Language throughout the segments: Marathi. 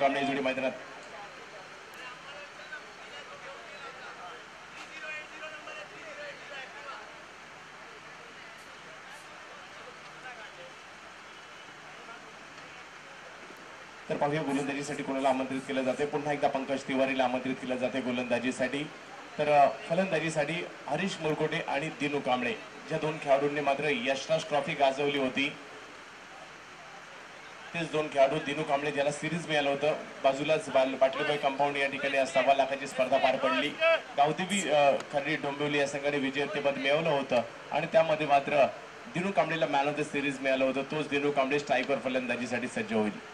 कांबळे जोडी मैदानात. तर पाहूया गोलंदाजीसाठी कोणाला आमंत्रित केलं जाते. पुन्हा एकदा पंकज तिवारीला आमंत्रित केलं जाते गोलंदाजीसाठी. तर फलंदाजीसाठी हरीश मुरकोटे आणि दिनू कांबळे ज्या दोन खेळाडूंनी मात्र यशराज ट्रॉफी गाजवली होती तेच दोन खेळाडू. दिनू कांबळे ज्याला सिरीज मिळालं होतं, बाजूलाच पाटलीबाई कंपाऊंड या ठिकाणी 1.25 लाखाची स्पर्धा पार पडली. गावदेवी खर्डी डोंबिवली या संघाने विजेतेपद मिळवलं होतं आणि त्यामध्ये मात्र दिनू कांबळेला मॅन ऑफ द सिरीज मिळालं होतं. तोच दिनू कांबळे स्ट्रायकर फलंदाजीसाठी सज्ज होईल.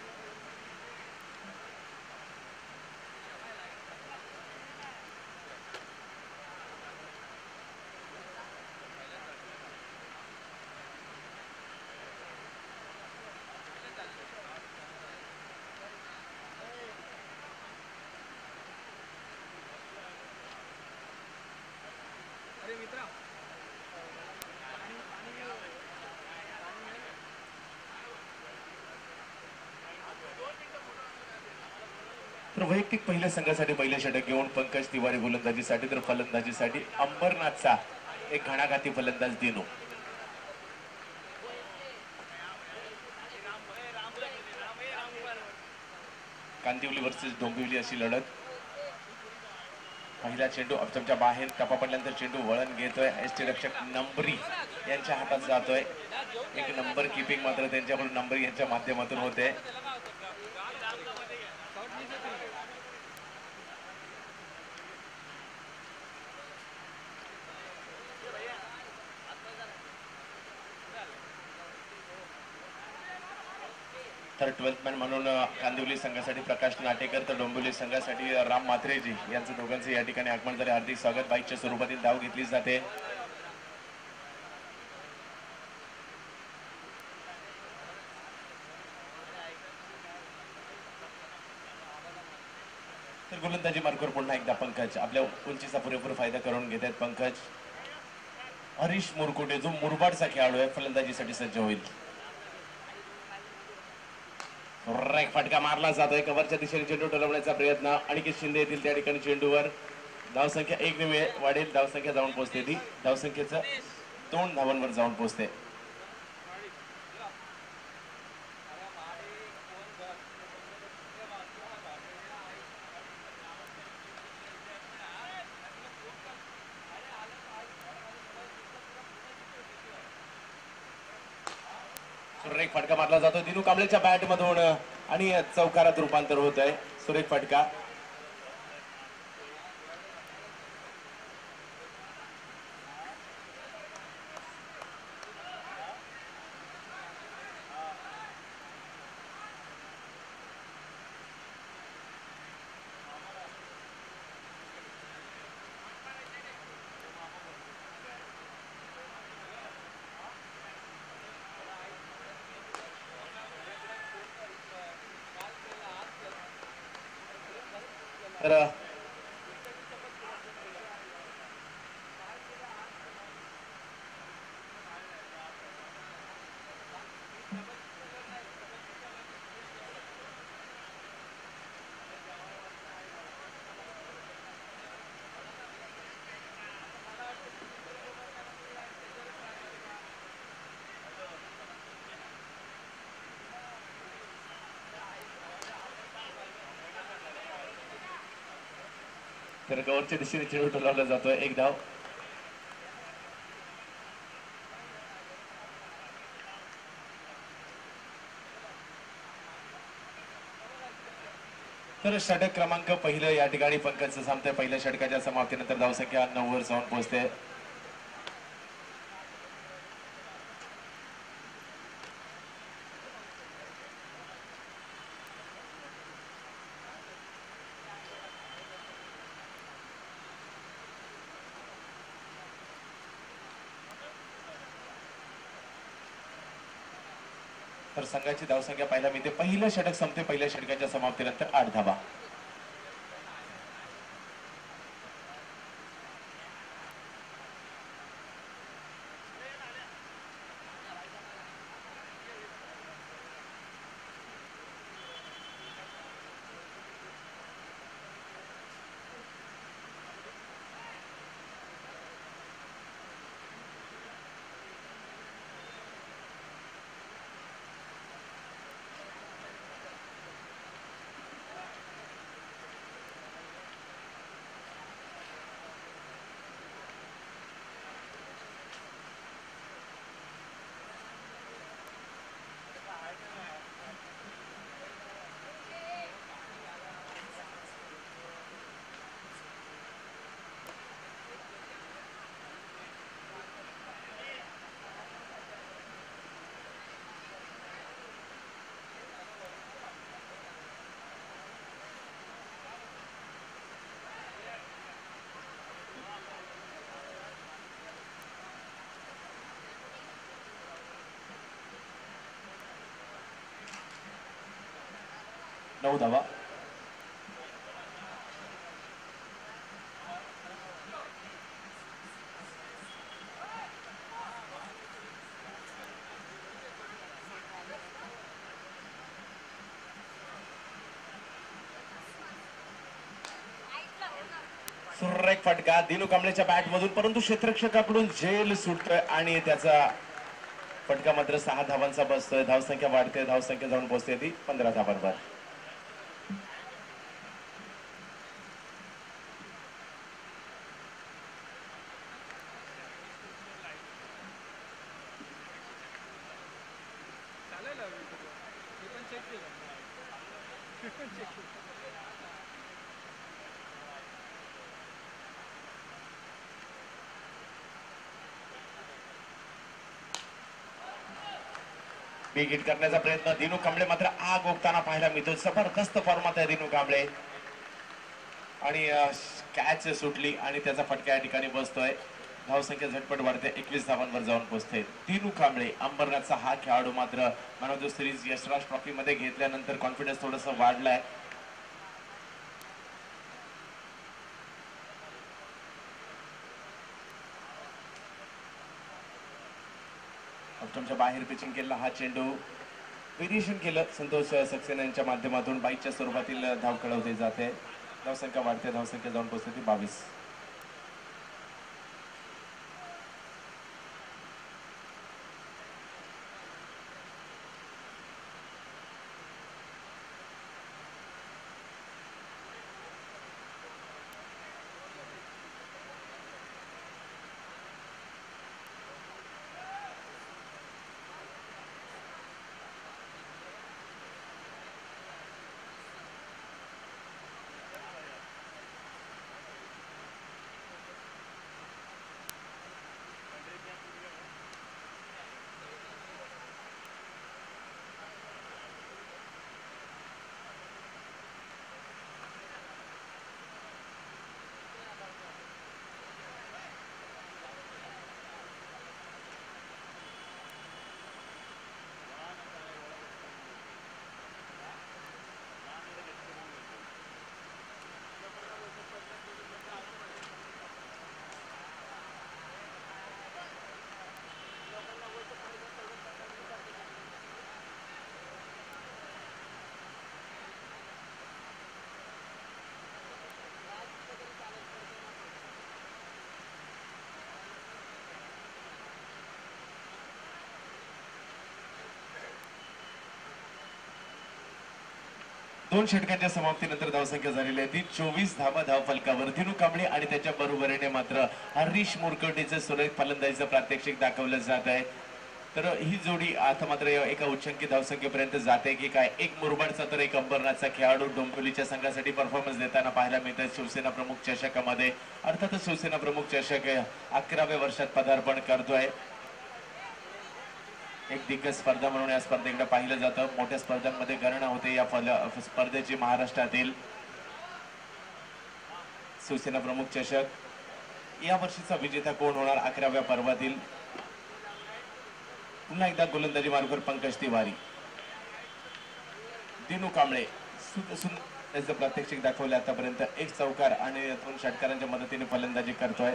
तर वैयक्तिक पहिल्या संघासाठी पहिल्या षटक घेऊन पंकज तिवारी गोलंदाजीसाठी, तर फलंदाजीसाठी अंबरनाथचा एक घणाघाती फलंदाज दिनू. कांदिवली वर्सेस डोंबिवली अशी लढत. पहिला चेंडू अब्जमच्या बाहेर टप्पा पडल्यानंतर चेंडू वळण घेतोय. एसटी रक्षक नंबरी यांच्या हातात जातोय. एक नंबर किपिंग मात्र त्यांच्याकडून नंबरी यांच्या माध्यमातून होते. तर 12th मॅन म्हणून कांदिवली संघासाठी प्रकाश नाटेकर, तर डोंबिवली संघासाठी राम मात्रेजी यांचं दोघांचं या ठिकाणी आगमन झाले. हार्दिक स्वागत. बाईकच्या स्वरूपातील धाव घेतली जाते. तर गोलंदाजी मार्कवर पुन्हा एकदा पंकज. आपल्या उंचीचा पुरेपूर फायदा करून घेत आहेत पंकज. हरीश मुरकुटे जो मुरबाडचा खेळाडू आहे फलंदाजीसाठी सज्ज होईल. एक फटका मारला जातोय. कव्हरच्या दिशेने चेंडू टोलवण्याचा प्रयत्न. अनिकेत शिंदे येतील त्या ठिकाणी चेंडूवर. धावसंख्या 1 ने वाढेल. धावसंख्या जाऊन पोहोचते. ती धावसंख्येचं 2 धावांवर जाऊन पोहोचते. सुरेख फटका मारला जातो दिनू कांबळेच्या बॅट मधून आणि चौकारात रूपांतर होत आहे. सुरेख फटका. तर कव्हरच्या दिशेने चेंडू टोलावला जातोय. एक धाव. तर षटक क्रमांक पहिलं या ठिकाणी पंकजचं सामने. पहिल्या षटकाच्या समाप्तीनंतर धावसंख्या 9 वर जाऊन पोहोचते. तर संघाची धावसंख्या पाहायला मिळते. पहिलं षटक संपते. पहिल्या षटकाच्या समाप्तीनंतर 8 धावा. 9 धावा. सुरेख फटका दिनू कांबळेच्या बॅट मधून, परंतु क्षेत्ररक्षकाकडून झेल सुटतोय आणि त्याचा फटका मात्र 6 धावांचा बसतोय. धावसंख्या वाढते, धावसंख्या जाऊन पोहोचते ती 15 धावांवर. बिग हिट करण्याचा प्रयत्न दिनू कांबळे मात्र आग ओकताना पाहायला मिळतो. जबरदस्त फॉर्मात आहे दिनू कांबळे आणि कॅच सुटली आणि त्याचा फटका या ठिकाणी बसतोय. धावसंख्या झटपट वाढते, 21 धावांवर जाऊन पोहोचते. दिनू कांबळे अंबरनाथचा हा खेळाडू मात्र man of the series Yashraj trophy मध्ये घेतल्यानंतर कॉन्फिडन्स थोडस वाढलाय. ऑप्टमच्या बाहेर पिचिंग केला हा चेंडू, व्हेरिएशन केलं संतोष सक्सेना यांच्या माध्यमातून. बाईकच्या स्वरूपातील धाव खेळवली जाते. धावसंख्या वाढते, धावसंख्या जाऊन पोहोचते ती 22. दोन षटकांच्या समाप्तीनंतर धावसंख्या झालेली आहे ती 24 धावा धाव फलकावर. दिनू कांबळे आणि त्याच्या बरोबरीने मात्र हरीश मुरकुटेचं सुरेख फलंदाजीचं प्रात्यक्षिक दाखवलं जात आहे. तर ही जोडी आता मात्र एका उच्चांकी धावसंख्येपर्यंत जाते की काय. एक मुरबाडचा तर एक अंबरनाथचा खेळाडू डोंबिवलीच्या संघासाठी परफॉर्मन्स देताना पाहायला मिळतात शिवसेना प्रमुख चषकामध्ये. अर्थातच शिवसेना प्रमुख चषक 11व्या वर्षात पदार्पण करतोय. एक दिग्गज स्पर्धा म्हणून या स्पर्धेकडे पाहिलं जातं. मोठ्या स्पर्धांमध्ये गणना होते या स्पर्धेची. महाराष्ट्रातील शिवसेना प्रमुख चषक या वर्षीचा विजेता कोण होणार 11व्या पर्वातील. पुन्हा एकदा गोलंदाजी मार्गावर पंकज तिवारी. दिनू कांबळे त्याचं प्रात्यक्षिक दाखवलं आतापर्यंत. एक चौकार आणि 2 षटकारांच्या मदतीने फलंदाजी करतोय.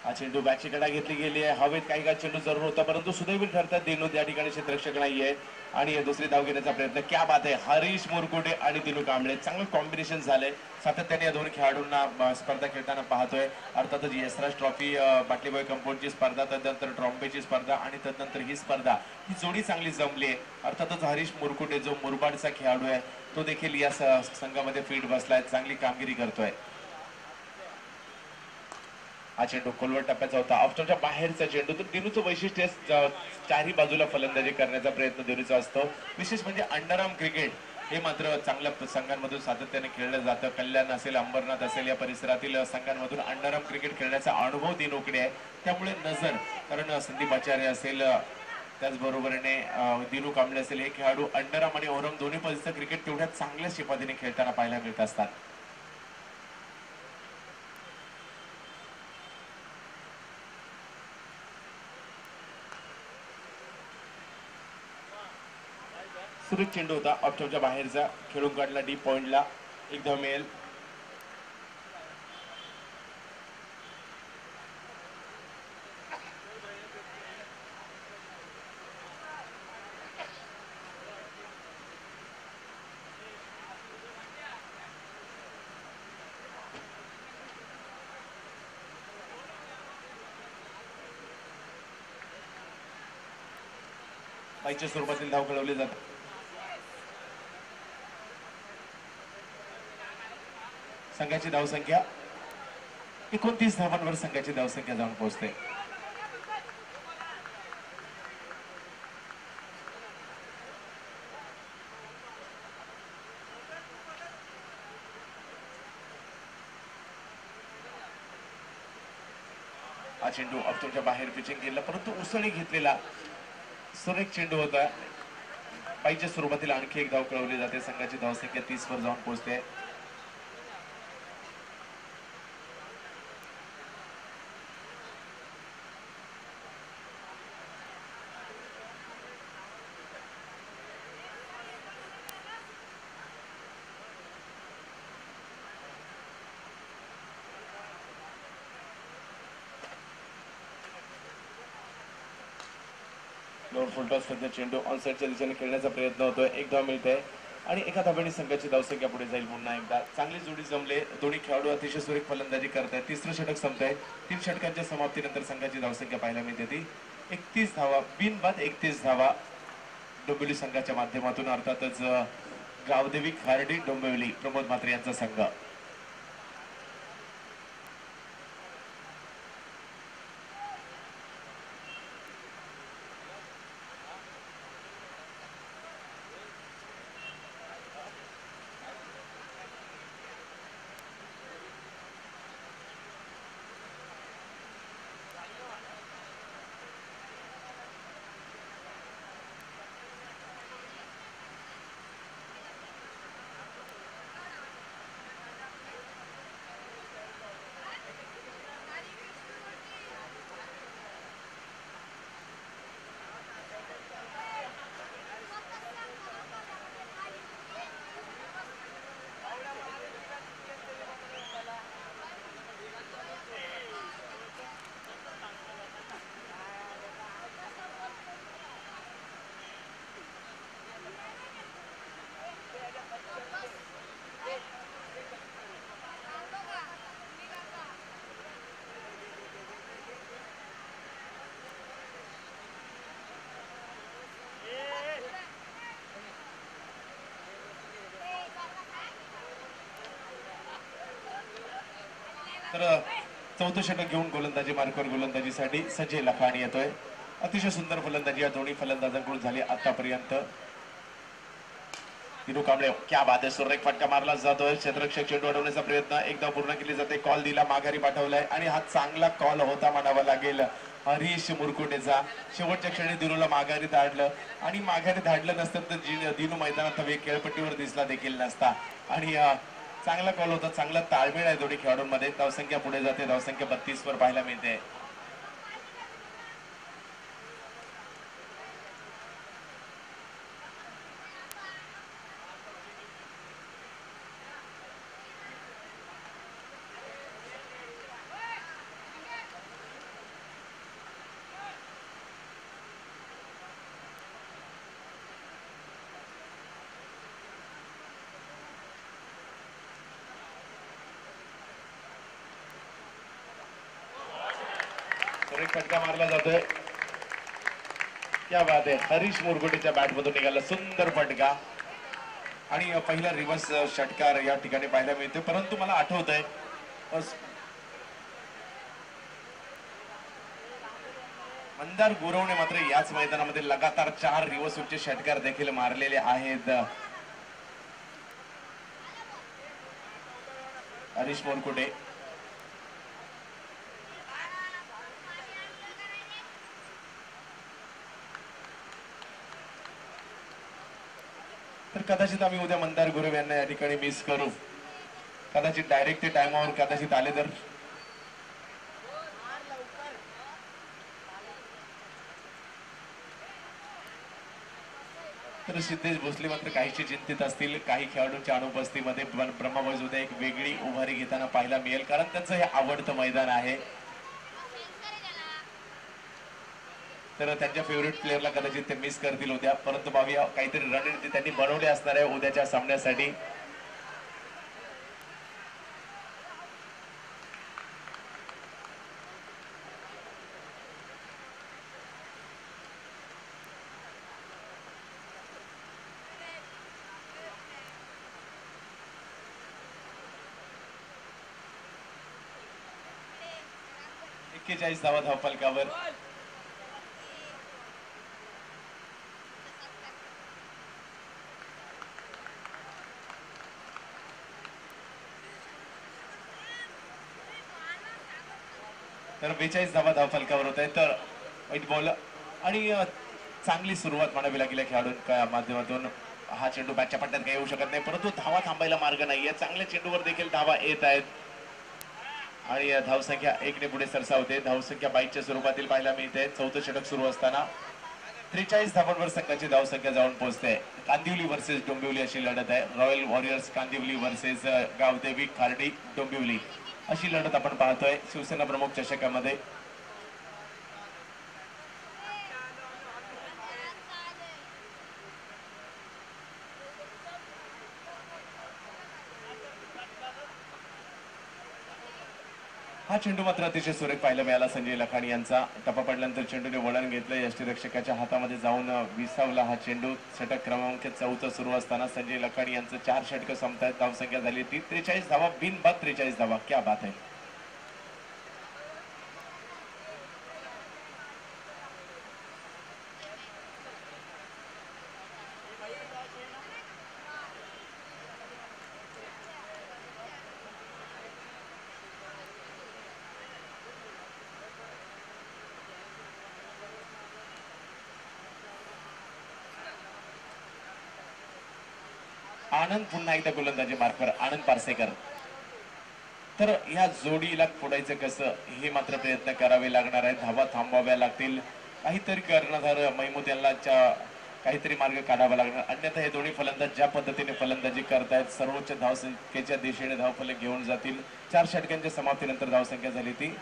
हा चेंडू बॅटची कडा घेतली गेली आहे. हवेत काही चेंडू जरूर होता, परंतु सुदैवी ठरतात. दिनू त्या ठिकाणी क्षेत्ररक्षक नाहीये आणि दुसरी धाव घेण्याचा प्रयत्न. क्या बात आहे. हरीश मुरकुटे आणि दिनू कांबळे चांगलं कॉम्बिनेशन झालंय. सातत्याने या दोन खेळाडूंना स्पर्धा खेळताना पाहतोय. अर्थातच यशराज ट्रॉफी, बाटलीबाई कंपाऊंडची स्पर्धा, तदनंतर ट्रॉम्पेची स्पर्धा आणि तदनंतर ही स्पर्धा, ही जोडी चांगली जमली आहे. अर्थातच हरीश मुरकुटे जो मुरबाडचा खेळाडू आहे तो देखील या संघामध्ये फिट बसलाय, चांगली कामगिरी करतोय. हा चेंडू खोलवट टप्प्याचा होता. ऑफस्टॉपच्या बाहेरचा चेंडू. तर दिनूचं वैशिष्ट्य चारही बाजूला फलंदाजी करण्याचा प्रयत्न दिनूचा असतो. विशेष म्हणजे अंडरआर्म क्रिकेट हे मात्र चांगल्या संघांमधून सातत्याने खेळलं जातं. कल्याण असेल, अंबरनाथ असेल, या परिसरातील संघांमधून अंडरआर्म क्रिकेट खेळण्याचा अनुभव दिनूकडे आहे. त्यामुळे नजर, कारण संदीप आचार्य असेल, त्याचबरोबरीने दिनू कांबळे असेल हे खेळाडू अंडरआर्म आणि ओव्हरआर्म दोन्ही पद्धतीचं क्रिकेट तेवढ्या चांगल्या पद्धतीने खेळताना पाहायला मिळत असतात. सुरेख चेंडू होता ऑप्शनच्या बाहेरचा, खेळून काढला डीप पॉइंटला, एक धाव मिळेल. पाहिजे स्वरूपातील धाव खेळवली जाते. संघाची धावसंख्या 29 धावांवर संघाची धावसंख्या जाऊन पोहोचते. हा चेंडू ऑप्शनच्या बाहेर पिचिंग केला, परंतु उसळी घेतलेला सुरेख चेंडू होता. पाहिजे स्वरूपातील आणखी एक धाव खेळवली जाते. संघाची धावसंख्या 30 वर जाऊन पोहोचते. लोअर फुलटॉस सध्या चेंडू ऑनसाईडच्या दिशेने खेळण्याचा प्रयत्न होतोय. एक धाव मिळते आणि एका धाब्याने संघाची धावसंख्या पुढे जाईल. पुन्हा एकदा चांगली जोडी जमले. दोन्ही खेळाडू अतिशय सुरेख फलंदाजी करतायत. तिसरं षटक संपतंय. 3 षटकांच्या समाप्तीनंतर संघाची धावसंख्या पाहायला मिळते ती 31 धावा. बिनबाद 31 धावा डोंबिवली संघाच्या माध्यमातून, अर्थातच गावदेवी खार्डी डोंबिवली प्रमोद म्हात्रे यांचा संघ. तर चौथं षटक घेऊन गोलंदाजी मार्कवर गोलंदाजीसाठी संजय लखानी येतोय. अतिशय सुंदर फलंदाजी या दोन्ही फलंदाजांकडून झाली आतापर्यंत. दिनू कांबळे क्या बात आहे, सुरेख फटका मारला जातोय. क्षेत्ररक्षक चेंडू अडवण्याचा प्रयत्न एकदा पूर्ण केली जाते. कॉल दिला, माघारी पाठवलाय आणि हा चांगला कॉल होता म्हणावा लागेल हरीश मुरकुटेचा. शेवटच्या क्षणी दिनूला माघारी धाडलं आणि माघारी धाडलं नसतं तर दिनू मैदानात खेळपट्टीवर दिसला देखील नसता. आणि चांगला कॉल होता, चांगला ताळमेळ आहे दोन्ही खेळाडूंमध्ये. धावसंख्या पुढे जाते. धावसंख्या 32 वर पाहायला मिळते. एक फटका मारला जातोय. क्या बात आहे, हरीश मुरगुटेच्या बॅटमधून निघाला सुंदर फटका आणि पहिला रिव्हर्स षटकार या ठिकाणी पाहायला मिळतोय. परंतु मला आठवत आहे मंदार गुरवणे मात्र याच मैदानामध्ये लगातार 4 रिव्हर्स स्वीपचे षटकार देखील मारलेले आहेत. हरीश मुरगुटे तर कदाचित आम्ही उद्या मंदार गुरव यांना या ठिकाणी मिस करू. कदाचित डायरेक्ट ते टाइमावर कदाचित आले तर सिद्धेश भोसले मात्र काहीशी चिंतित असतील. काही खेळाडूंच्या अनुपस्थितीमध्ये ब्रह्माबॉईज उद्या एक वेगळी उभारी घेताना पाहायला मिळेल, कारण त्यांचं हे आवडतं मैदान आहे. तर त्यांच्या फेवरेट प्लेअरला कदाचित ते मिस करतील उद्या, परंतु पाहूया काहीतरी रणनीती त्यांनी बनवली असणार आहे उद्याच्या सामन्यासाठी. एक्केचाळीस धावा धावफलकावर. तर 42 धावा धावफलकावर होत आहे. तर वाईट बॉल आणि चांगली सुरुवात म्हणावी लागेल खेळाडूंच्या माध्यमातून. हा चेंडू बॅटच्या पट्ट्यात काही येऊ शकत नाही, परंतु धावा थांबायला मार्ग नाहीये. चांगल्या चेंडूवर देखील धावा येत आहेत आणि धावसंख्या 1 पुढे सरसावते. धावसंख्या 22च्या स्वरूपातील पाहायला मिळते. चौथं षटक सुरू असताना 43 धावांवर संघाची धावसंख्या जाऊन पोहोचते. कांदिवली वर्सेस डोंबिवली अशी लढत आहे. Royal Warriors Kandivali versus Gavdevi Khardi Dombivli अशी लढत आपण पाहतोय शिवसेना प्रमुख चषकामध्ये. हा चेंडू मात्र अतिशय सुरेख पाहायला मिळाला संजय लखानी यांचा. टप्पा पडल्यानंतर चेंडूने वळण घेतलं. यष्टीरक्षकाच्या हातामध्ये जाऊन विसावला हा चेंडू. षटक क्रमांक 4 सुरू असताना संजय लखानी यांचं 4 षटकं संपतायत. धावसंख्या झाली ती 43 धावा. बिनबाद 43 धावा. क्या बात आहे. आनंद पुन्हा एकदा गोलंदाजी मार्कवर. आनंद पारसेकर. तर या जोडीला फोडायचं कसं हे मात्र प्रयत्न करावे लागणार आहेत. धावा थांबवाव्या लागतील. काहीतरी कर्णधार महमूद यांना काहीतरी मार्ग काढावा लागणार. अन्यथा हे दोन्ही फलंदाज ज्या पद्धतीने फलंदाजी करतायत सर्वोच्च धावसंख्येच्या दिशेने धावफलक घेऊन जातील. 4 षटकांच्या समाप्तीनंतर धावसंख्या झाली ती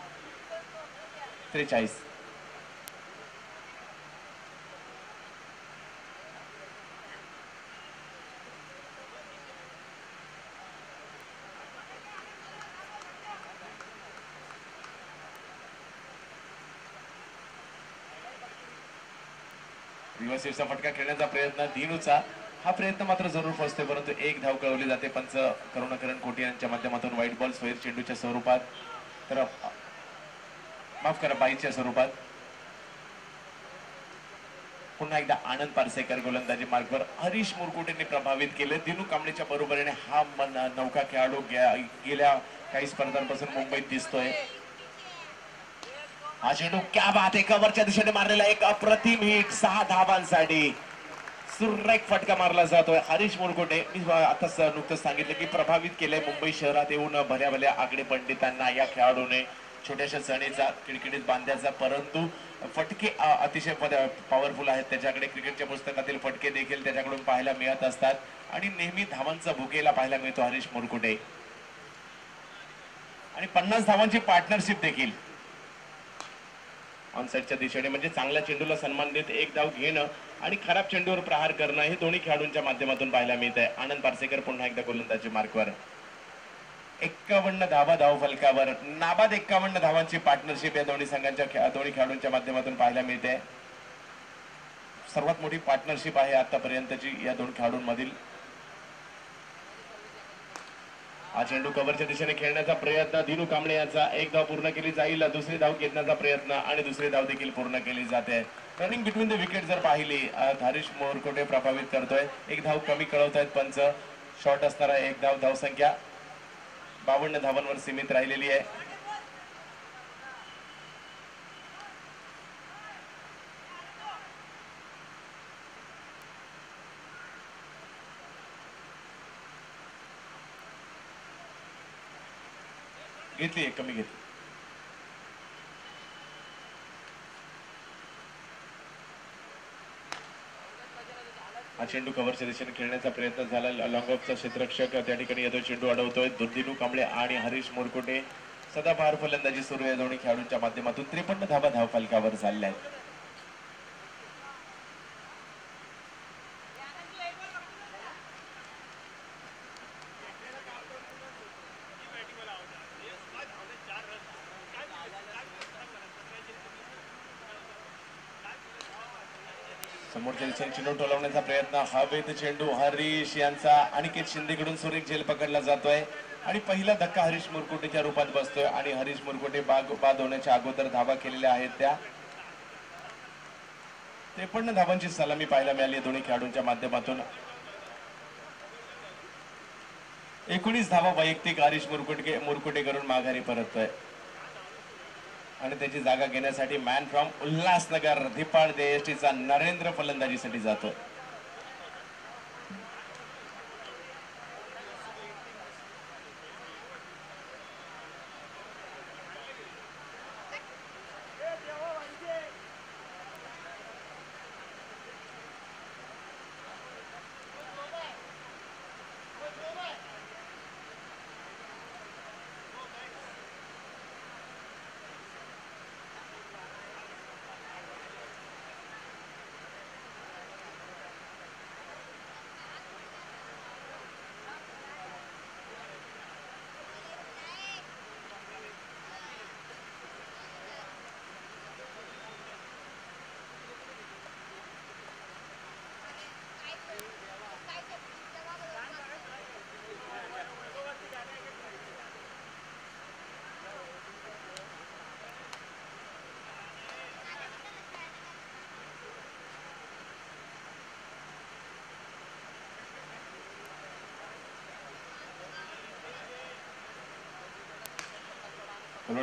43. रिव्हर्सिव्हचा फटका खेळण्याचा प्रयत्न धीनूचा. हा प्रयत्न मात्र जरूर फसतोय, परंतु एक धाव कळवली जाते पंच करुणाकरण कोटी यांच्या माध्यमातून. व्हाईट बॉल स्वैर चेंडूच्या स्वरूपात, तर माफ करा बाईच्या स्वरूपात. पुन्हा एकदा आनंद पारसेकर गोलंदाजी मार्गवर. हरीश मुरकुटेंनी प्रभावित केले. दिनू कांबळेच्या बरोबरीने हा नौका खेळाडू गेल्या काही स्पर्धांपासून मुंबईत दिसतोय. हा चेंडू क्या बात आहे. कव्हरच्या दिशेने मारलेला एक अप्रतिम हिट. 6 धावांसाठी सुरेख फटका मारला जातोय. हरीश मुरकुटे मी आता नुकतंच सांगितलं की प्रभावित केलंय मुंबई शहरात येऊन भल्या भल्या आगडे पंडितांना या खेळाडूने छोट्याशा चणीचा किडकिडीत बांधायचा, परंतु फटके अतिशय पॉवरफुल आहेत त्याच्याकडे. क्रिकेटच्या पुस्तकातील फटके देखील त्याच्याकडून पाहायला मिळत असतात आणि नेहमी धावांचा भुकेला पाहायला मिळतो हरीश मुरकुटे. आणि 50 धावांची पार्टनरशिप देखील ऑनसाइडच्या दिशेने, म्हणजे चांगल्या चेंडूला सन्मान देत एक धाव घेणं आणि खराब चेंडूवर प्रहार करणं हे दोन्ही खेळाडूंच्या माध्यमातून पाहायला मिळत आहे. आनंद पारसेकर पुन्हा एकदा गोलंदाजी मार्कवर. 51 धावा धाव फलकावर. नाबाद 51 धावांची पार्टनरशिप या दोन्ही संघांच्या दोन्ही खेळाडूंच्या माध्यमातून पाहायला मिळते. सर्वात मोठी पार्टनरशिप आहे आतापर्यंतची या दोन खेळाडूंमधील. हा चेंडू कव्हरच्या दिशेने खेळण्याचा प्रयत्न दिनू कांबळे यांचा. एक धाव पूर्ण केली जाईल. दुसरी धाव घेण्याचा प्रयत्न आणि दुसरी धाव देखील पूर्ण केली जाते. रनिंग बिटवीन द विकेट जर पाहिली हरीश मुरकुटे प्रभावित करतोय. एक धाव कमी कळवतायत पंच. शॉर्ट असणारा एक धाव. धावसंख्या 52 धावांवर सीमित राहिलेली आहे. घेतली, एक कमी घेतली. हा चेंडू कव्हरच्या दिशेने खेळण्याचा प्रयत्न झाला. लॉंग ऑफचा क्षेत्ररक्षक त्या ठिकाणी येतो, चेंडू अडवतोय. दिनू कांबळे आणि हरीश मुरकुटे सदाबहार फलंदाजी सुरू आहे दोन्ही खेळाडूंच्या माध्यमातून. 53 धावा धावफलकावर झाल्या आहेत. समोरच्या दिशेने चेंडू टोलवण्याचा प्रयत्न. हवेत चेंडू हरीश यांचा अनिकेत शिंदेकडून सुरेख झेल पकडला जातोय आणि पहिला धक्का हरीश मुरकुटेच्या रूपात बसतोय आणि हरीश मुरकुटे बाद होण्याच्या अगोदर धावा केलेल्या आहेत त्या. 53 धावांची सलामी पाहायला मिळाली दोन्ही खेळाडूंच्या माध्यमातून. 19 धावा वैयक्तिक हरीश मुरकुटे करून माघारी परततोय आणि त्याची जागा घेण्यासाठी मॅन फ्रॉम उल्हासनगर धिप्पाड देएसटीचा नरेंद्र फलंदाजीसाठी जातो.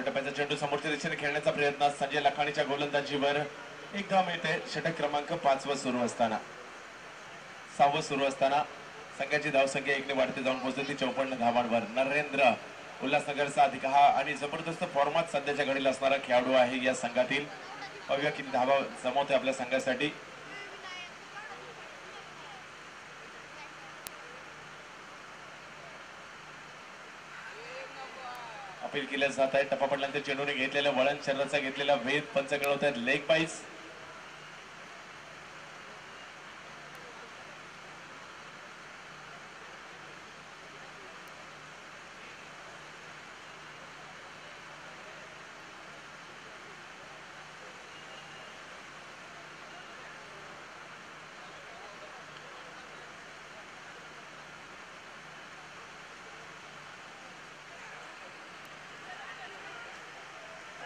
टप्प्याचा चेंडू समोरच्या दिशेने खेळण्याचा प्रयत्न. संजय लखाणीच्या गोलंदाजीवर एक धाव मिळते. षटक क्रमांक 5 सुरू असताना 6 सुरू असताना संघाची धावसंख्या 1 ने वाढते जाऊन पोहोचली 54 धावांवर. नरेंद्र उल्हासनगरचा अधिक हा आणि जबरदस्त फॉर्मात सध्याच्या घडीला असणारा खेळाडू आहे या संघातील. पाहूया किती धावा जमवतोय आपल्या संघासाठी. अपील केल्या जात आहे. टप्पा पडल्यानंतर चेंडूने घेतलेलं वळण, शरीराचा घेतलेला वेध पंच मिळवत आहेत. लेग बाईस.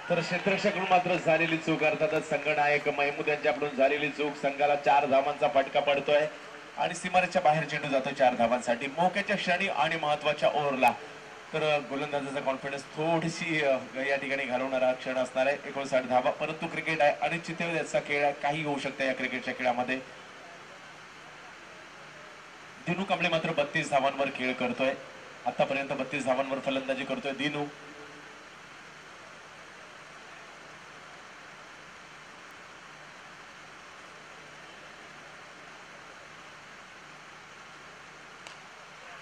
तर क्षेत्ररक्षकडून मात्र झालेली चूक, अर्थातच संघनायक महमूद यांच्याकडून झालेली चूक. संघाला 4 धावांचा फटका पडतोय आणि सीमारेषेच्या बाहेर चेंडू जातो 4 धावांसाठी. मोक्याच्या क्षणी आणि महत्वाच्या ओव्हरला तर गोलंदाजाचा कॉन्फिडन्स थोडीशी या ठिकाणी घालवणारा क्षण असणार आहे. 59 धावा, परंतु क्रिकेट आहे अनिश्चिततेचा खेळ आहे, काही होऊ शकते या क्रिकेटच्या खेळामध्ये. दिनू कांबळे मात्र 32 धावांवर खेळ करतोय. आतापर्यंत 32 धावांवर फलंदाजी करतोय दिनू.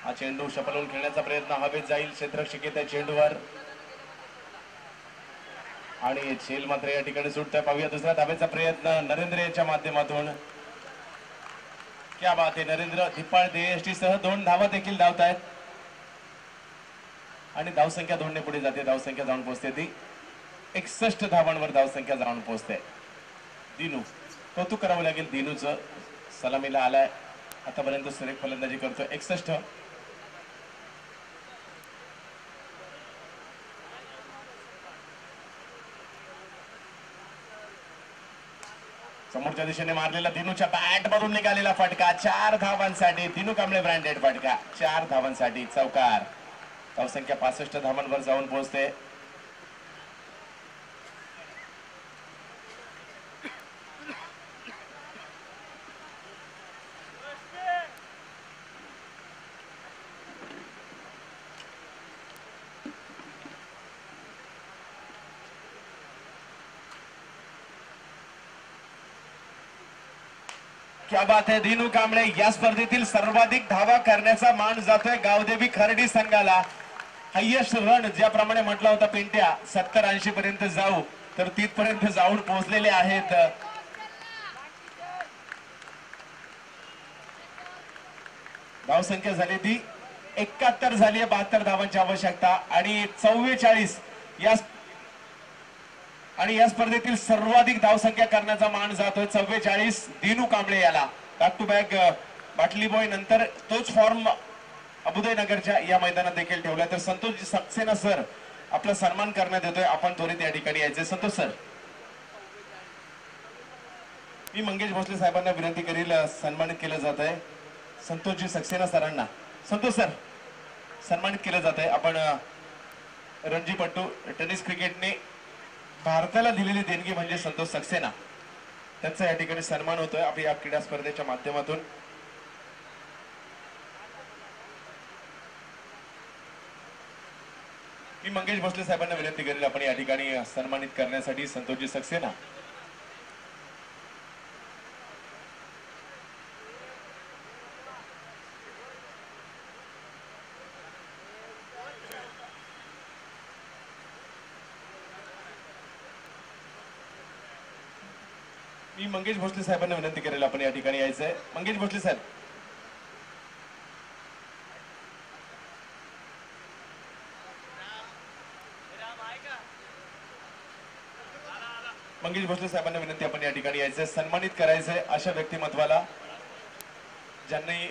हा चेंडू शपलून खेळण्याचा प्रयत्न. हवेत जाईल, क्षेत्ररक्षक त्या चेंडूवर आणि झेल मात्र या ठिकाणी सुटतोय. पाहूया दुसऱ्या धावेचा प्रयत्न नरेंद्र यांच्या माध्यमातून. क्या बात आहे. नरेंद्र धिप्पाड देएसटी सह 2 धावा देखील धावतायत आणि धावसंख्या 2 ने पुढे जाते. धावसंख्या जाऊन पोहोचते ती 61 धावांवर धावसंख्या जाऊन पोहोचते. दिनू, कौतुक करावं लागेल दिनूचं. सलामीला आलाय, आतापर्यंत सुरेख फलंदाजी करतोय. 61. समोरच्या दिशेने मारलेला दिनूच्या बॅट मधून निघालेला फटका. 4 धावांसाठी दिनू कांबळे ब्रँडेड फटका. 4 धावांसाठी चौकार. धावसंख्या 65 धावांवर जाऊन पोहोचते. क्या बात आहे दिनू कांबळे. या स्पर्धेतील सर्वाधिक धावा करण्याचा मान जातोय गावदेवी खर्डी संघाला. हायेस्ट रन ज्याप्रमाणे म्हटला होता पिंट्या 70-80 पर्यंत जाऊ, तर तिथपर्यंत जाऊन पोहोचलेले आहेत. धावसंख्या झाली ती 71 झाली आहे. 72 धावांची आवश्यकता आणि 44 या स्पर्धेतील सर्वाधिक धावसंख्या करण्याचा मान जातोय 44 दिनू कांबळे याला. बॅक टू बॅक बाटली बॉय नंतर तोच फॉर्म अबुदय नगरच्या या मैदानात देखील ठेवलाय. तर संतोष सक्सेना सर आपला सन्मान करण्यात येतोय. आपण त्वरित या ठिकाणी यायचे. संतोष सर, मी मंगेश भोसले साहेबांना विनंती करील सन्मानित केलं जात आहे संतोषजी सक्सेना सरांना. संतोष सर सन्मानित केलं जात आहे. आपण रणजीपट्टू टेनिस क्रिकेटने भारताला दिलेली देणगी म्हणजे संतोष सक्सेना, त्यांचा या ठिकाणी सन्मान होतोय आपल्या या क्रीडा स्पर्धेच्या माध्यमातून. मी मंगेश भोसले साहेबांना विनंती करेल आपण या ठिकाणी सन्मानित करण्यासाठी संतोषजी सक्सेना. मी मंगेश भोसले साहेबांना विनंती करेल आपण या ठिकाणी यायचंय. मंगेश भोसले साहेब, मंगेश भोसले साहेबांना विनंती आपण या ठिकाणी यायचंय. सन्मानित करायचंय अशा व्यक्तिमत्वाला ज्यांनी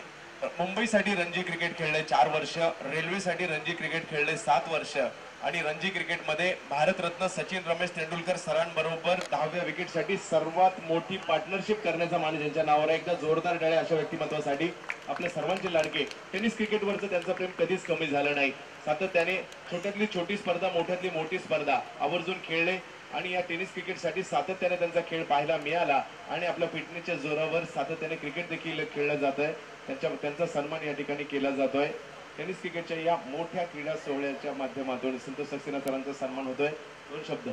मुंबईसाठी रणजी क्रिकेट खेळले 4 वर्ष, रेल्वेसाठी रणजी क्रिकेट खेळले 7 वर्ष आणि रणजी क्रिकेटमध्ये भारतरत्न सचिन रमेश तेंडुलकर सरांबरोबर 10व्या विकेटसाठी सर्वात मोठी पार्टनरशिप करण्याचा मान ज्यांच्या नावावर आहे. एकदा जोरदार टाळ्या अशा व्यक्तिमत्वासाठी. आपल्या सर्वांचे लाडके. टेनिस क्रिकेटवरचं त्यांचं प्रेम कधीच कमी झालं नाही. सातत्याने छोट्यातली छोटी स्पर्धा मोठ्यातली मोठी स्पर्धा आवर्जून खेळले आणि या टेनिस क्रिकेटसाठी सातत्याने त्यांचा खेळ पाहायला मिळाला आणि आपल्या फिटनेसच्या जोरावर सातत्याने क्रिकेट देखील खेळलं जात आहे. त्यांचा सन्मान या ठिकाणी केला जातोय. टेनिस क्रिकेटच्या या मोठ्या क्रीडा सोहळ्याच्या माध्यमातून संतोष सक्सेना सरांचा सन्मान होतोय. 2 शब्द.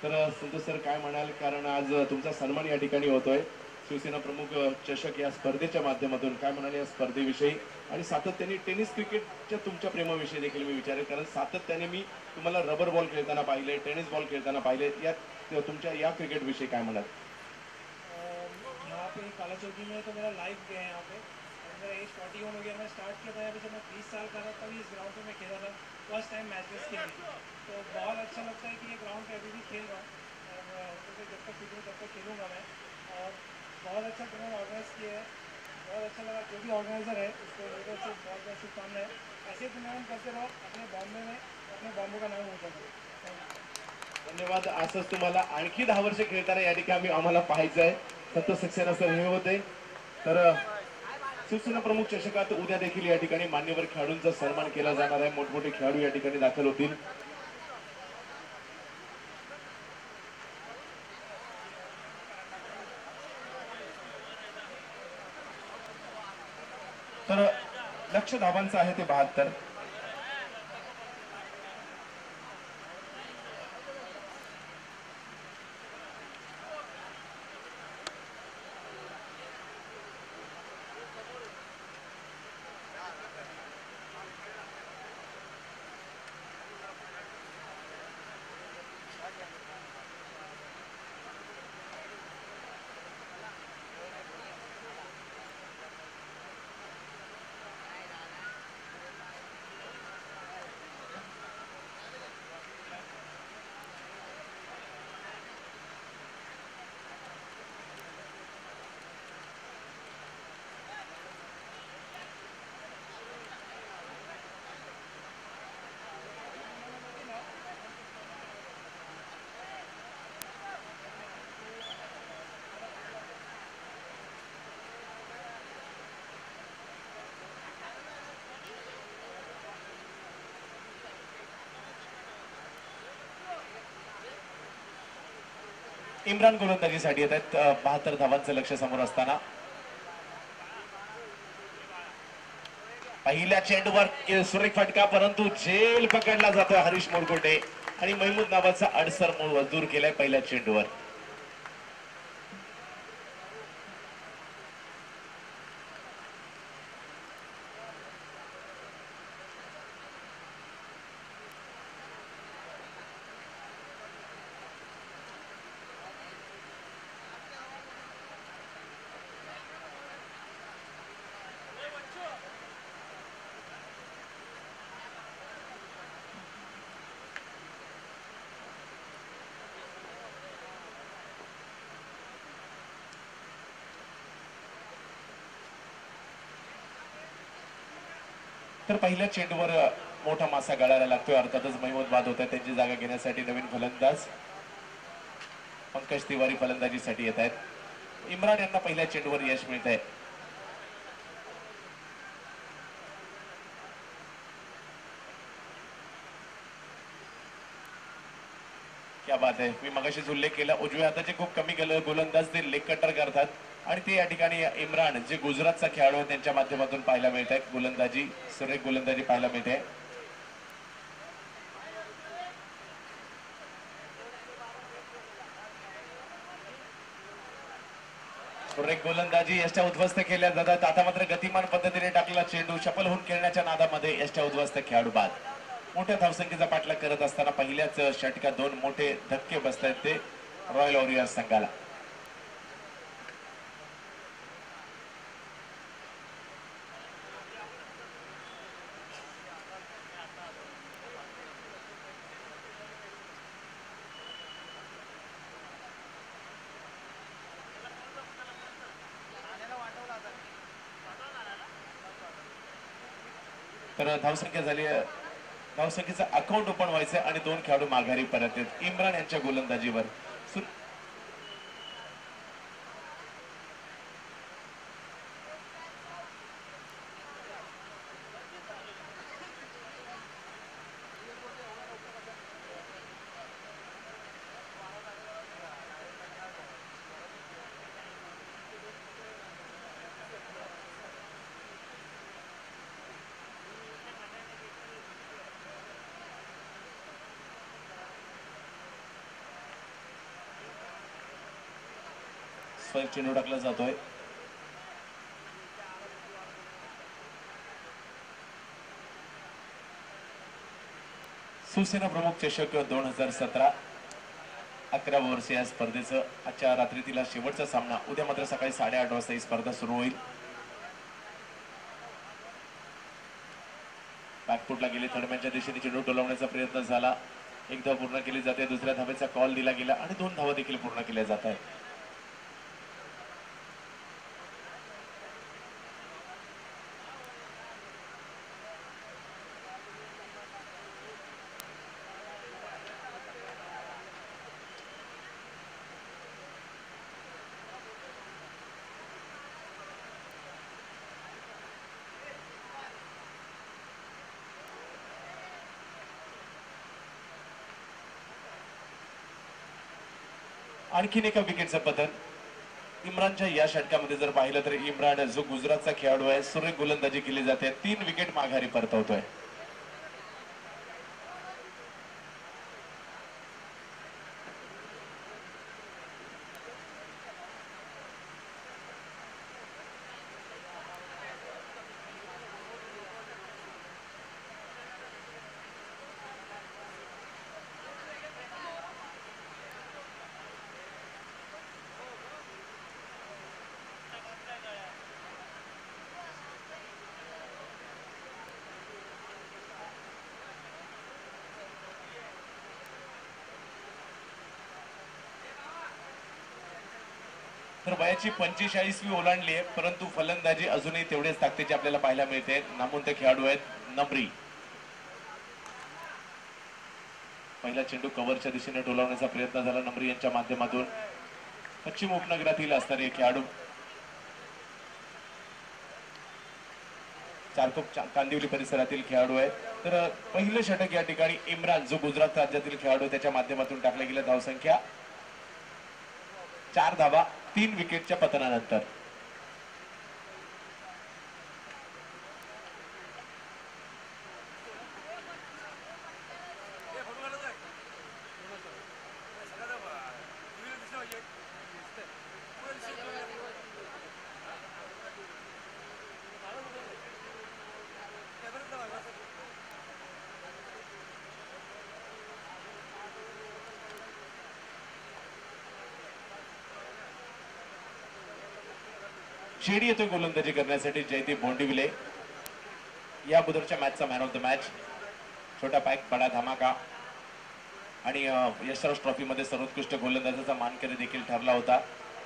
तर संतोष सर काय म्हणाल, कारण आज तुमचा सन्मान या ठिकाणी होतोय शिवसेना प्रमुख चषक या स्पर्धेच्या माध्यमातून. काय म्हणाल या स्पर्धेविषयी आणि सातत्याने टेनिस क्रिकेटच्या तुमच्या प्रेमाविषयी देखील मी विचारेल, कारण सातत्याने मी तुम्हाला रबर बॉल खेळताना पाहिले, टेनिस बॉल खेळताना पाहिले. या तुमच्या या क्रिकेट विषयी काय म्हणाल? यहाँ पे काला चौकी में तो मेरा लाइव गया है. यहाँ पे मेरा एज 41 हो गया. मैं स्टार्ट किया था जब मैं 20 साल का था, तभी इस ग्राउंड पे मैं खेला था फर्स्ट टाइम मैचेस के लिए. तो बहुत अच्छा लगता है कि ये ग्राउंड पे अभी भी खेल रहा हूँ और जब तक फिट हूँ तब तक खेलूँगा मैं. और बहुत अच्छा टूर्नामेंट ऑर्गेनाइज किया है. बहुत अच्छा लगा. जो भी ऑर्गेनाइजर है उसको मेरे से बहुत बहुत शुभकामनाएं. ऐसे टूर्नामेंट करते रहो अपने बॉम्बे में, अपने बॉम्बे का नाम ऊंचा करो. धन्यवाद. असंच तुम्हाला आणखी 10 वर्ष खेळताना या ठिकाणी आम्हाला पाहायचं आहे. संतोष सक्सेना सर हे होते. तर शिवसेना प्रमुख चषकात उद्या देखील या ठिकाणी मान्यवर खेळाडूंचा सन्मान केला जाणार आहे. मोठमोठे खेळाडू या ठिकाणी दाखल होतील. तर लक्ष्य धावांचं आहे ते 72. इम्रान गोलंदाजीसाठी येत आहेत. 72 धावांचं लक्ष समोर असताना पहिल्या चेंडूवर सुरेख फटका, परंतु झेल पकडला जातोय हरीश मोरकोटे आणि महमूद नावाचा अडसर दूर केलाय पहिल्या चेंडूवर. तर पहिल्या चेंडूवर मोठा मासा गळायला लागतोय. अर्थातच महिमत बाद होत आहे. त्यांची जागा घेण्यासाठी नवीन फलंदाज पंकज तिवारी फलंदाजीसाठी येत आहेत. इम्रान यांना पहिल्या चेंडूवर यश मिळत आहे. क्या बात आहे. मी मगाशीच उल्लेख केला, उजव्या हाताचे खूप कमी गोलंदाज ते लेग कटर करतात आणि ते या ठिकाणी इम्रान जे गुजरातचा खेळाडू आहे त्यांच्या माध्यमातून पाहायला मिळत आहे. गोलंदाजी सुरेख गोलंदाजी पाहायला मिळते. सुरेख गोलंदाजी यष्ट्या उद्ध्वस्त केल्या जातात. आता मात्र गतिमान पद्धतीने टाकलेला चेंडू शफल होऊन खेळण्याच्या नादामध्ये यष्ट्या उद्ध्वस्त खेळाडू बाद. मोठ्या धावसंख्येचा पाठलाग करत असताना पहिल्याच षटकात 2 मोठे धक्के बसत आहेत ते रॉयल वॉरियर्स संघाला. तर धावसंख्या झाली. धावसंख्येचं अकाउंट ओपन व्हायचं आणि 2 खेळाडू माघारी परत आहेत इम्रान यांच्या गोलंदाजीवर. चेंडू टाकला जातोय. शिवसेना प्रमुख चषक 2017 11 वर्ष या स्पर्धेचं आजच्या रात्रीतील शेवटचा सामना. उद्या मात्र सकाळी 8:30 वाजता ही स्पर्धा सुरू होईल. बॅकफुटला गेले. थर्डमॅनच्या दिशेने चेंडू टोलवण्याचा प्रयत्न झाला. एक धाव पूर्ण केली जाते. दुसऱ्या धावेचा कॉल दिला गेला आणि 2 धावा देखील पूर्ण केल्या जात आहेत. आणखीन एका विकेटचं पतन इम्रानच्या या षटकामध्ये जर पाहिलं तर इम्रान जो गुजरातचा खेळाडू आहे सुरेख गोलंदाजी केली जाते. 3 विकेट माघारी परतवतोय. तर वयाची 45वी ओलांडली आहे परंतु फलंदाजी अजूनही तेवढेच ताकदीचे आपल्याला पाहायला मिळते. नामवंत खेळाडू आहेत नमरी. पहिला चेंडू कव्हरच्या दिशेने टोलवण्याचा प्रयत्न झाला नमरी यांच्या माध्यमातून. पश्चिम उपनगरातील असणारे खेळाडू चारकोप कांदिवली परिसरातील खेळाडू आहेत. तर पहिलं षटक या ठिकाणी इम्रान जो गुजरात राज्यातील खेळाडू त्याच्या माध्यमातून टाकल्या गेल्या. धावसंख्या 4 धावा 3 विकेटच्या पतनानंतर. शेडी येतोय गोलंदाजी करण्यासाठी. जयदीप बोंडिविले या बुधवारच्या मॅचचा मॅन ऑफ द मॅच. छोटा पॅक बडा धमाका आणि यशराज ट्रॉफी मध्ये सर्वोत्कृष्ट गोलंदाजाचा मानकरी देखील ठरला होता.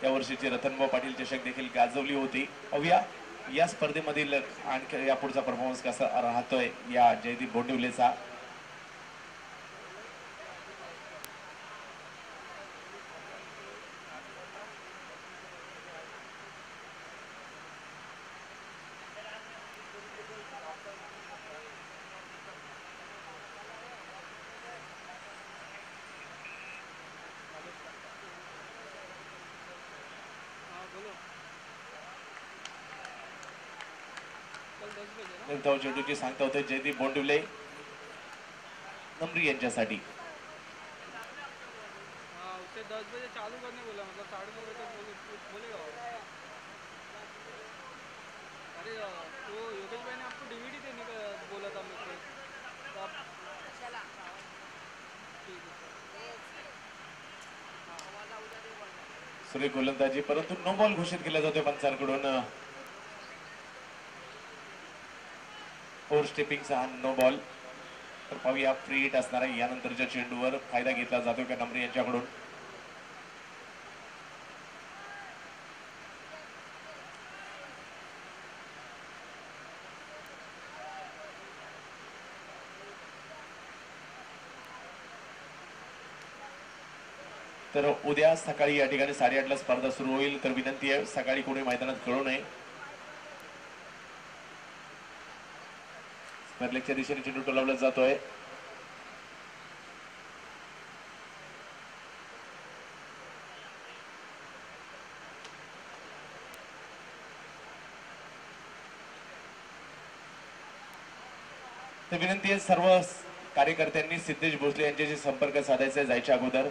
या वर्षीची रतनभाऊ पाटील चषक देखील गाजवली होती. पाहूया या स्पर्धेमधील आणखी या पुढचा परफॉर्मन्स कसा राहतोय या जयदीप बोंडिवलेचा. धाव चेंडूची सांगता होते जयदीप बोंडिवले नमरी यांच्यासाठी. उसे 10 बजे चालू करने बोला, मतलब 9:30 बजे तक बोलेगा. अरे वो योगेश भाई ने आपको डीवीडी देने का बोला था मुझसे, तो आप ठीक है. सुरेख गोलंदाजी, परंतु नो बॉल घोषित केला जातोय पंचांकडून. फोर स्टेपिंगचा हा नो बॉल. तर पाहूया फ्री हिट असणार आहे यानंतरच्या चेंडूवर फायदा घेतला जातो का नमरी यांच्याकडून. तर उद्या सकाळी या ठिकाणी 8:30ला स्पर्धा सुरू होईल. तर विनंती आहे सकाळी कोणी मैदानात कळू नये. स्क्वेअरलेगच्या दिशेने चेंडू टोलावला जातोय. तर विनंती आहे सर्व कार्यकर्त्यांनी सिद्धेश भोसले यांच्याशी संपर्क साधायचा आहे जायच्या अगोदर.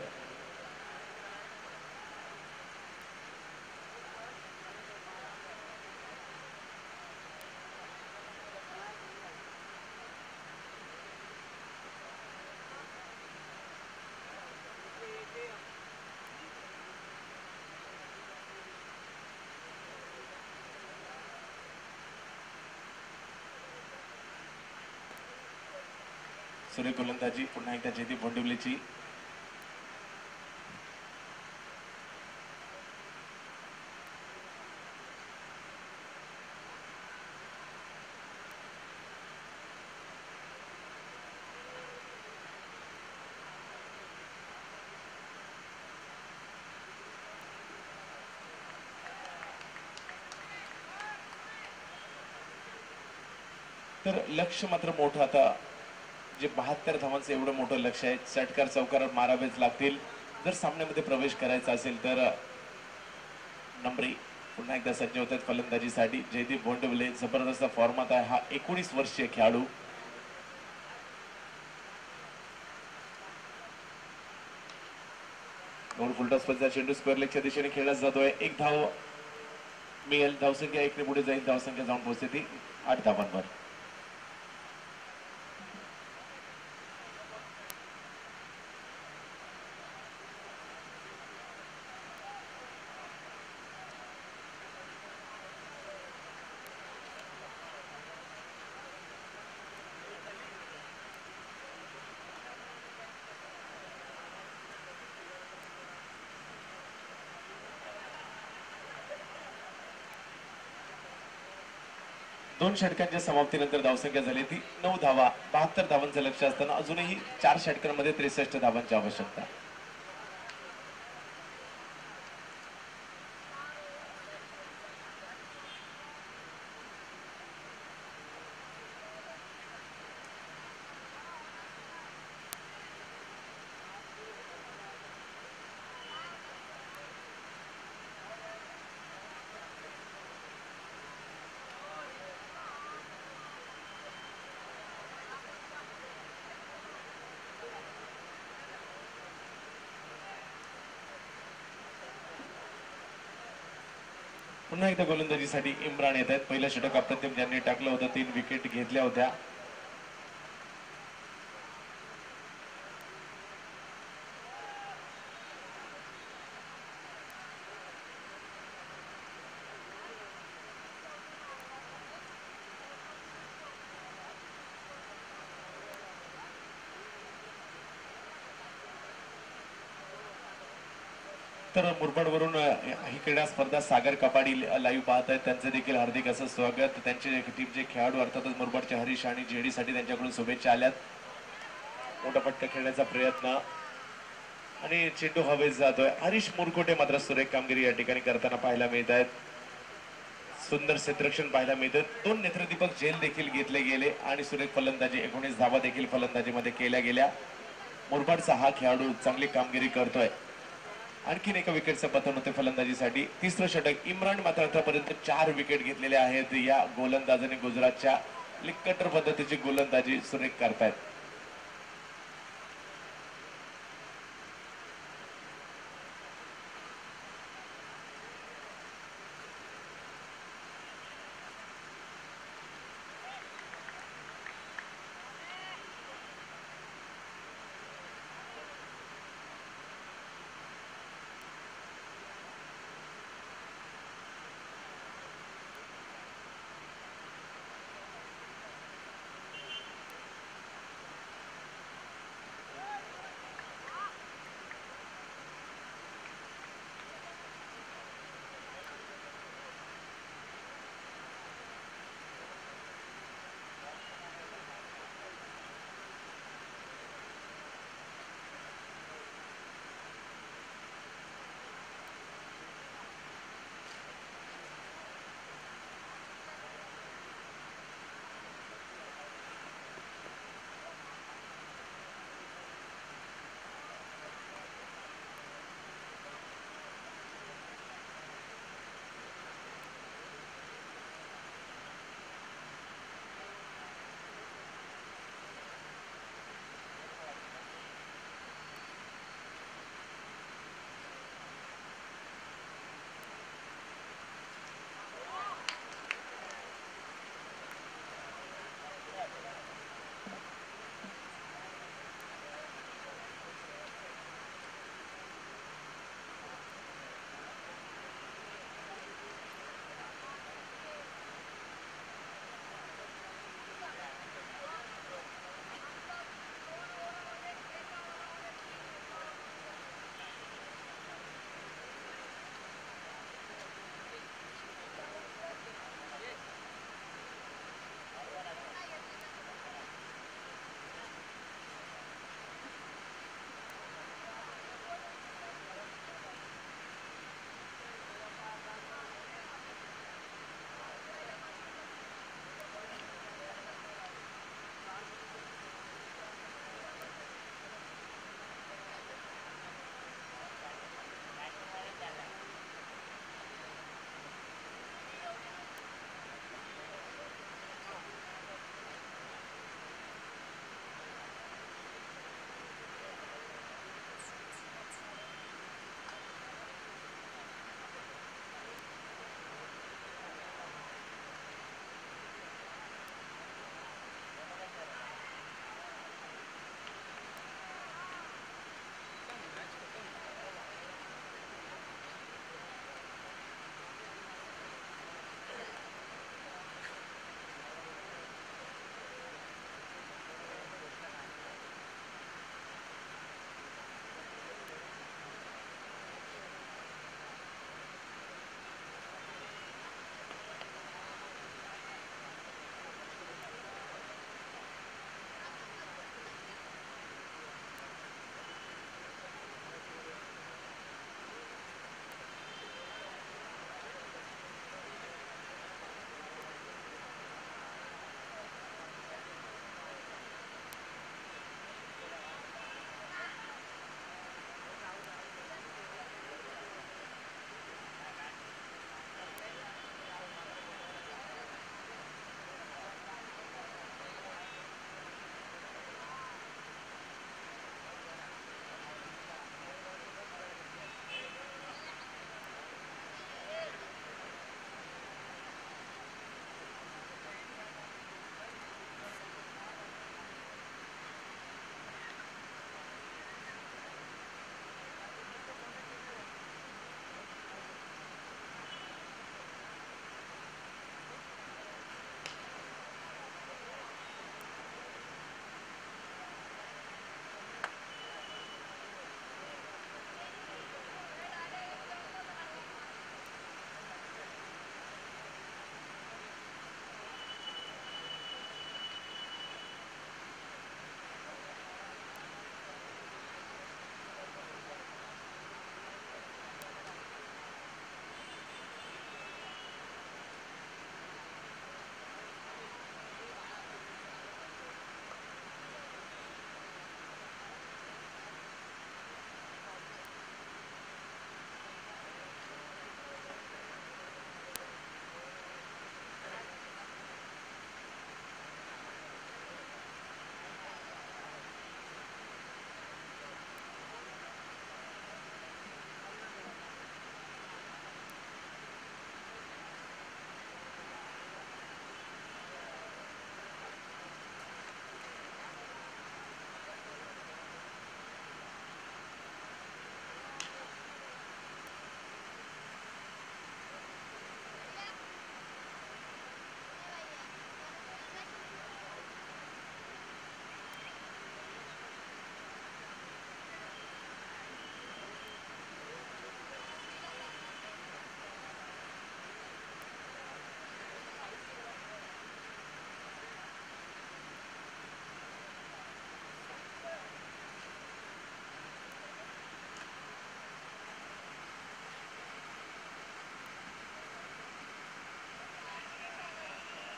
सुरेख गोलंदाजी पुन्हा एकदा जयदीप बोंडिवलेची. तर लक्ष मात्र मोठं आता जे 72 धावांचं एवढं मोठं लक्ष आहे. षटकार चौकार मारावेच लागतील जर सामन्यामध्ये प्रवेश करायचा असेल तर. नमरी पुन्हा एकदा सज्ज होत आहेत फलंदाजीसाठी. जयदीप बोंडिवले जबरदस्त फॉर्मात आहे. हा 19 वर्षीय खेळाडू. दोन फुलटॉसचा चेंडू स्क्वेअर लेगच्या दिशेने खेळला जातोय. एक धाव मिळेल. धावसंख्या 1 ने पुढे जाईल. धावसंख्या जाऊन पोहोचते ती 8 धावांवर. दोन षटकांच्या समाप्तीनंतर धावसंख्या झाली ती 9 धावा. 72 धावांचं लक्ष असताना अजूनही 4 षटकांमध्ये 63 धावांची आवश्यकता. पुन्हा एकदा गोलंदाजीसाठी इम्रान येत आहेत. पहिलं षटक अप्रतिम ज्यांनी टाकलं होतं. 3 विकेट घेतल्या होत्या. तर मुरबाडवरून ही क्रीडा स्पर्धा सागर कपाडी लाईव्ह पाहत आहेत, त्यांचं देखील हार्दिक असं स्वागत. त्यांचे टीमचे खेळाडू अर्थातच मुरबाडचे हरीश आणि जेडी साठी त्यांच्याकडून शुभेच्छा आल्यात. मोठा फटका खेळण्याचा प्रयत्न आणि चेंडू हवेत जातोय. हरीश मुरकोटे मात्र सुरेख कामगिरी या ठिकाणी करताना पाहायला मिळत आहेत. सुंदर क्षेत्ररक्षण पाहायला मिळतं. 2 नेत्रदीपक झेल देखील घेतले गेले आणि सुरेख फलंदाजी 19 धावा देखील फलंदाजीमध्ये केल्या गेल्या. मुरबाडचा हा खेळाडू चांगली कामगिरी करतोय. आणखीन एका विकेटचं पतन होते फलंदाजीसाठी. तिसरं षटक. इम्रान मात्र आतापर्यंत 4 विकेट घेतलेले आहेत. या गोलंदाजाने गुजरातच्या लिक्कटर पद्धतीची गोलंदाजी सुरेख करतायत.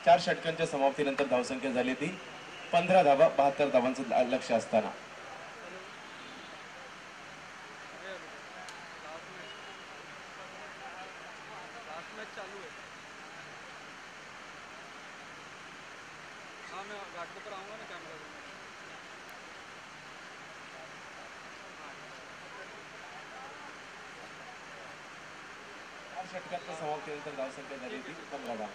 4 षटकांच्या समाप्तीनंतर धावसंख्या झाली ती 15 धावा 72 धावांचं लक्ष असताना. लास्ट मैच चालू है. हाँ मैं घाट के ऊपर आऊँगा ना कैमरा रूम. 4 षटकांच्या समाप्तीनंतर धावसंख्या झाली ती 15 धावा.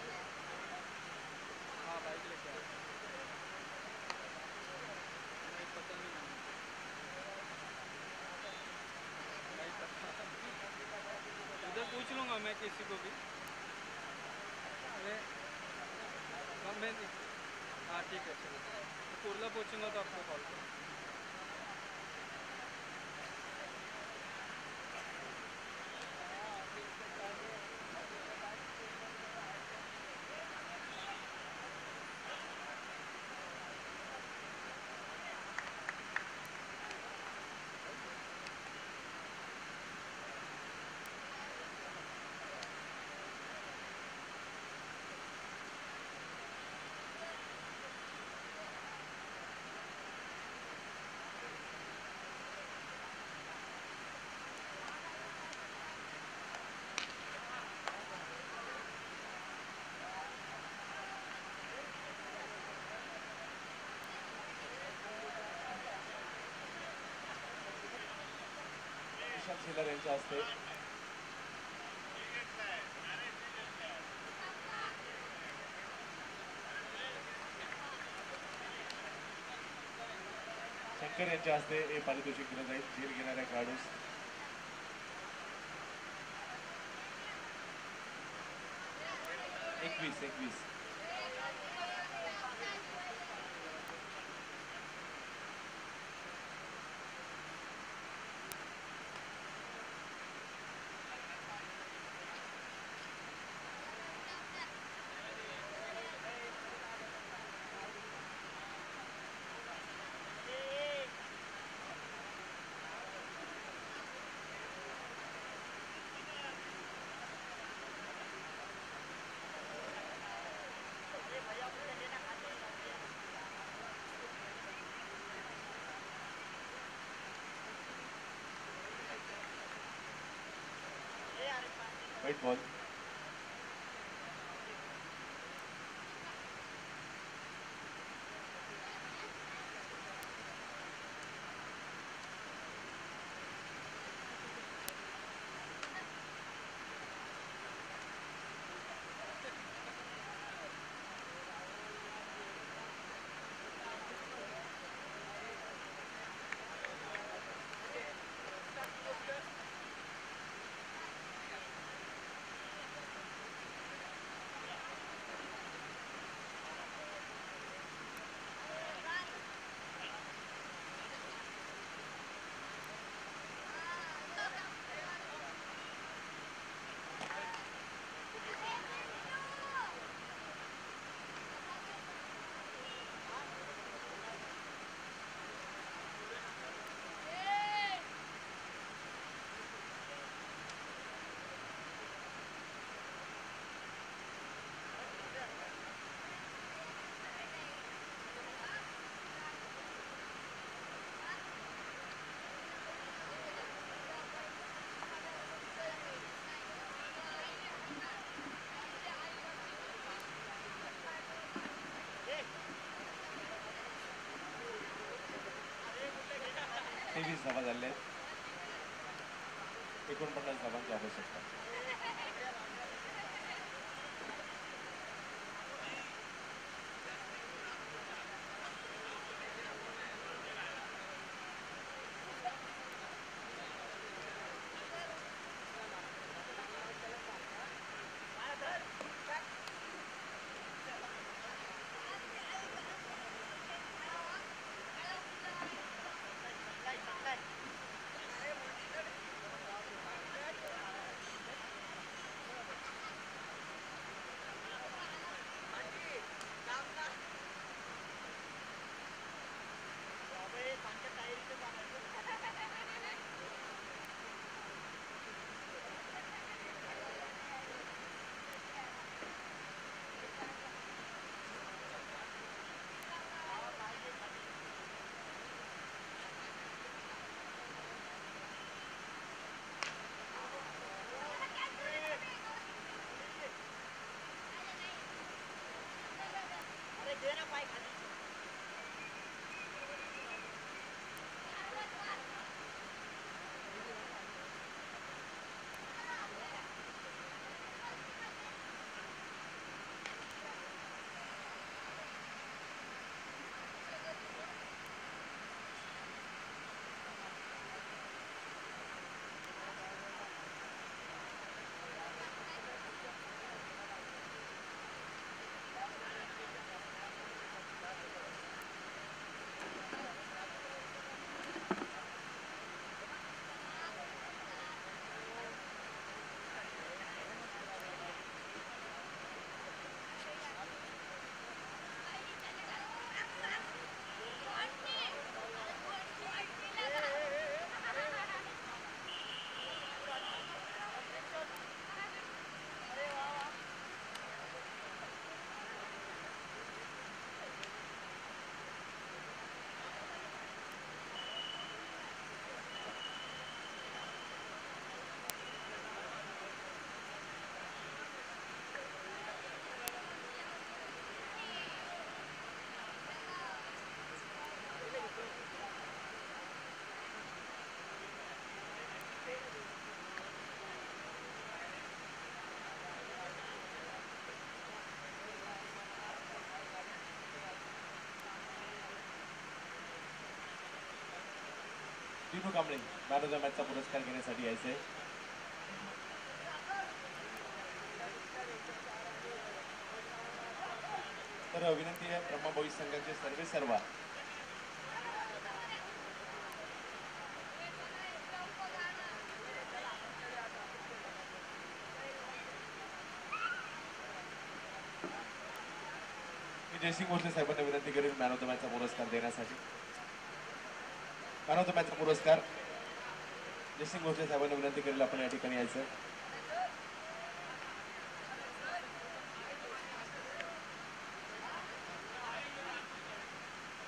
हाँ बाइक लेके आया. नहीं पता नहीं मैंने. नहीं पता. उधर पूछ लूँगा मैं किसी को भी. मैं हाँ ठीक है चलो. कुर्ला पहुँचूँगा तो आपको कॉल करूँ. विशाल शेलार यांच्या हस्ते शंकर यांच्या हस्ते हे पारितोषिक दिलं जाईल झेल घेणाऱ्या खेळाडूस. 21. White ball. तेवीस धावा झाल्या आहेत. 49 धावांची आवश्यकता. Dinu Kamble man of the मॅचचा पुरस्कार घेण्यासाठी यायचंय. तर विनंती आहे ब्रह्मा बॉईज संघाचे सर्व जयसिंग भोसले साहेबांना विनंती करेल मॅन ऑफ द मॅचचा पुरस्कार देण्यासाठी. मॅन ऑफ द मॅचचा पुरस्कार जयसिंग भोसले साहेबांना विनंती करेल आपण या ठिकाणी यायचं.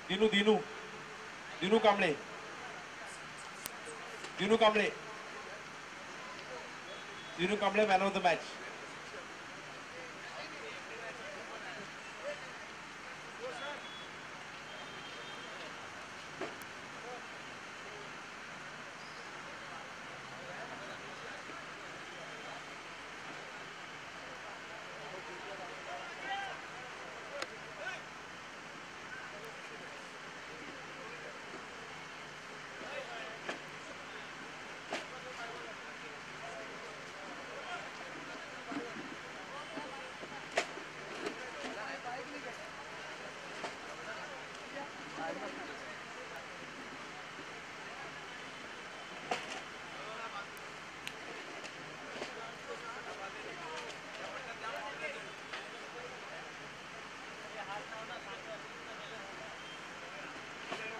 Dinu Dinu Dinu Kamble Dinu Kamble Dinu Kamble man of the match.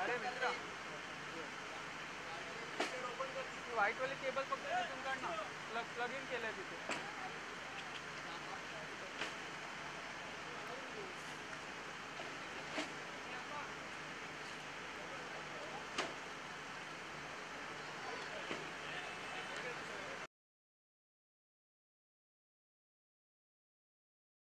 अरे मित्रा व्हाईट वाली केबल फक्त तिथून काढ ना. प्लग इन केलंय तिथे.